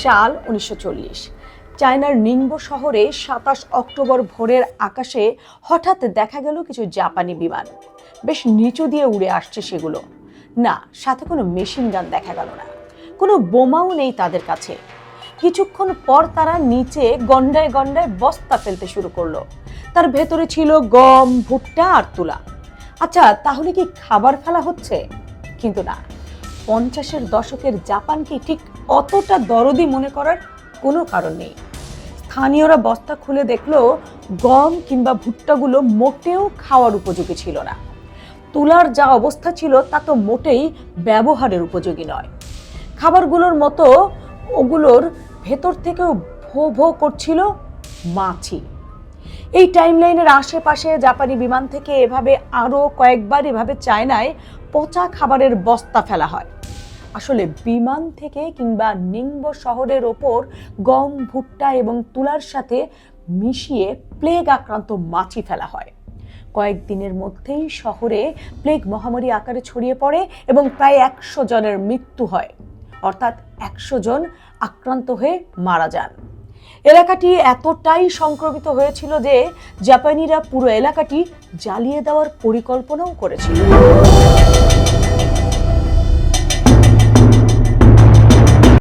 সাল 1940। চায়নার নিংবো শহরে 27 অক্টোবর ভোরের আকাশে হঠাৎ দেখা গেল কিছু জাপানি বিমান। বেশ নিচু দিয়ে উড়ে আসছে সেগুলো। না, সাথে কোনো মেশিন গান দেখা গেল না, কোনো বোমাও নেই তাদের কাছে। কিছুক্ষণ পর তারা নিচে গন্ডায় গন্ডায় বস্তা ফেলতে শুরু করলো। তার ভেতরে ছিল গম, ভুট্টা আর তুলা। আচ্ছা, তাহলে কি খাবার ফেলা হচ্ছে? কিন্তু না, 50-এর দশকের জাপানকে ঠিক অতটা দরদি মনে করার কোনো কারণ নেই। স্থানীয়রা বস্তা খুলে দেখলো গম কিংবা ভুট্টাগুলো মোটেও খাওয়ার উপযোগী ছিল না। তুলার যা অবস্থা ছিল তা তো মোটেই ব্যবহারের উপযোগী নয়। খাবারগুলোর মতো ওগুলোর ভেতর থেকেও ভো ভো করছিল মাছি। এই টাইমলাইনের আশেপাশে জাপানি বিমান থেকে এভাবে আরো কয়েকবার এভাবে চায়নায় পচা খাবারের বস্তা ফেলা হয়। আসলে বিমান থেকে কিংবা নিংবো শহরের ওপর গম, ভুট্টা এবং তুলার সাথে মিশিয়ে প্লেগ আক্রান্ত মাছি ফেলা হয়। কয়েকদিনের মধ্যেই শহরে প্লেগ মহামারী আকারে ছড়িয়ে পড়ে এবং প্রায় 100 জনের মৃত্যু হয়, অর্থাৎ 100 জন আক্রান্ত হয়ে মারা যান। এলাকাটি এতটাই সংক্রমিত হয়েছিল যে জাপানিরা পুরো এলাকাটি জ্বালিয়ে দেওয়ার পরিকল্পনাও করেছিল।